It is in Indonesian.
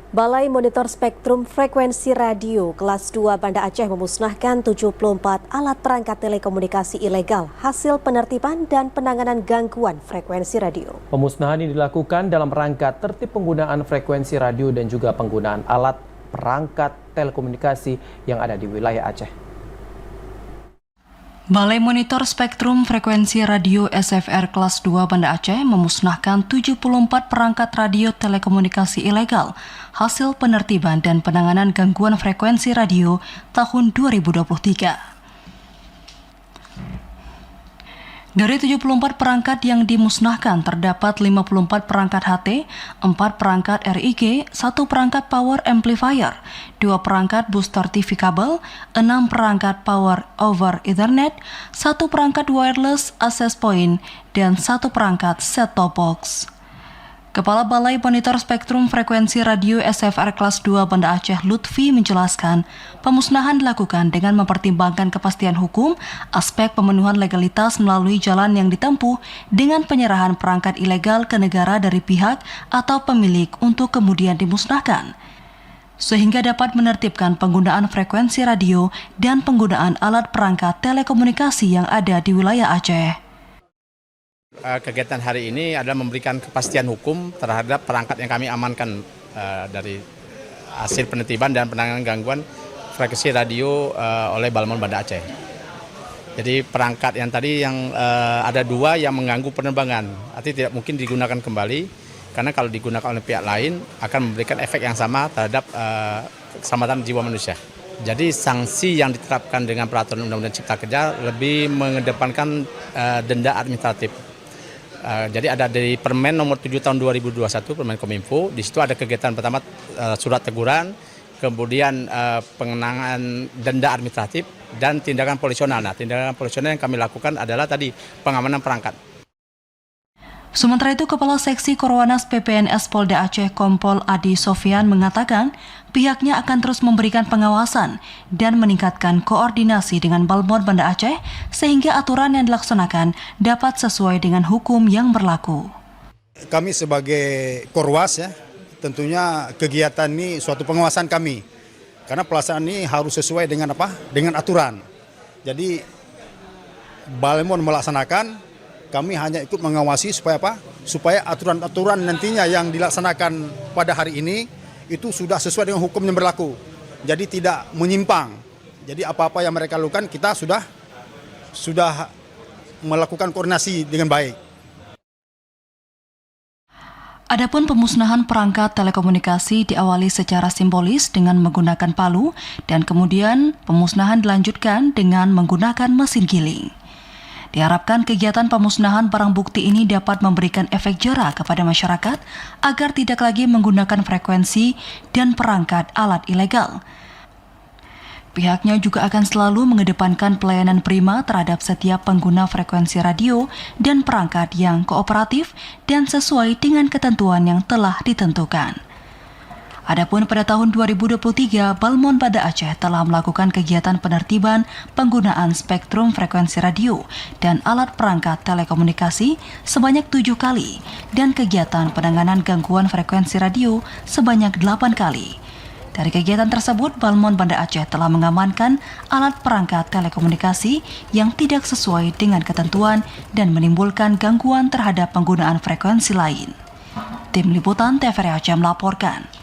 Balai Monitor Spektrum Frekuensi Radio kelas 2 Banda Aceh memusnahkan 74 alat perangkat telekomunikasi ilegal hasil penertiban dan penanganan gangguan frekuensi radio. Pemusnahan ini dilakukan dalam rangka tertib penggunaan frekuensi radio dan juga penggunaan alat perangkat telekomunikasi yang ada di wilayah Aceh. Balai Monitor Spektrum Frekuensi Radio SFR kelas 2 Banda Aceh memusnahkan 74 perangkat radio telekomunikasi ilegal hasil penertiban dan penanganan gangguan frekuensi radio tahun 2023. Dari 74 perangkat yang dimusnahkan terdapat 54 perangkat HT, 4 perangkat RIG, 1 perangkat power amplifier, 2 perangkat booster TV kabel, 6 perangkat power over Ethernet, 1 perangkat wireless access point, dan 1 perangkat set-top box. Kepala Balai Monitor Spektrum Frekuensi Radio SFR kelas 2 Banda Aceh Lutfi menjelaskan, pemusnahan dilakukan dengan mempertimbangkan kepastian hukum, aspek pemenuhan legalitas melalui jalan yang ditempuh dengan penyerahan perangkat ilegal ke negara dari pihak atau pemilik untuk kemudian dimusnahkan, sehingga dapat menertibkan penggunaan frekuensi radio dan penggunaan alat perangkat telekomunikasi yang ada di wilayah Aceh. Kegiatan hari ini adalah memberikan kepastian hukum terhadap perangkat yang kami amankan dari hasil penertiban dan penanganan gangguan frekuensi radio oleh Balmon Banda Aceh. Jadi perangkat yang tadi yang ada 2 yang mengganggu penerbangan, artinya tidak mungkin digunakan kembali karena kalau digunakan oleh pihak lain akan memberikan efek yang sama terhadap keselamatan jiwa manusia. Jadi sanksi yang diterapkan dengan peraturan Undang-Undang Cipta Kerja lebih mengedepankan denda administratif. Jadi ada dari Permen nomor 7 tahun 2021, Permen Kominfo, di situ ada kegiatan pertama surat teguran, kemudian pengenaan denda administratif dan tindakan polisional. Nah, tindakan polisional yang kami lakukan adalah tadi pengamanan perangkat. Sementara itu, Kepala Seksi Korwanas PPNS Polda Aceh Kompol Adi Sofian mengatakan pihaknya akan terus memberikan pengawasan dan meningkatkan koordinasi dengan Balmon Banda Aceh sehingga aturan yang dilaksanakan dapat sesuai dengan hukum yang berlaku. Kami sebagai Korwas ya, tentunya kegiatan ini suatu pengawasan kami. Karena pelaksanaan ini harus sesuai dengan apa? Dengan aturan. Jadi Balmon melaksanakan, kami hanya ikut mengawasi supaya apa? Supaya aturan-aturan nantinya yang dilaksanakan pada hari ini itu sudah sesuai dengan hukum yang berlaku. Jadi tidak menyimpang. Jadi apa-apa yang mereka lakukan kita sudah melakukan koordinasi dengan baik. Adapun pemusnahan perangkat telekomunikasi diawali secara simbolis dengan menggunakan palu dan kemudian pemusnahan dilanjutkan dengan menggunakan mesin giling. Diharapkan kegiatan pemusnahan barang bukti ini dapat memberikan efek jera kepada masyarakat agar tidak lagi menggunakan frekuensi dan perangkat alat ilegal. Pihaknya juga akan selalu mengedepankan pelayanan prima terhadap setiap pengguna frekuensi radio dan perangkat yang kooperatif dan sesuai dengan ketentuan yang telah ditentukan. Adapun pada tahun 2023, Balmon Banda Aceh telah melakukan kegiatan penertiban penggunaan spektrum frekuensi radio dan alat perangkat telekomunikasi sebanyak 7 kali dan kegiatan penanganan gangguan frekuensi radio sebanyak 8 kali. Dari kegiatan tersebut, Balmon Banda Aceh telah mengamankan alat perangkat telekomunikasi yang tidak sesuai dengan ketentuan dan menimbulkan gangguan terhadap penggunaan frekuensi lain. Tim Liputan TVRI Aceh melaporkan.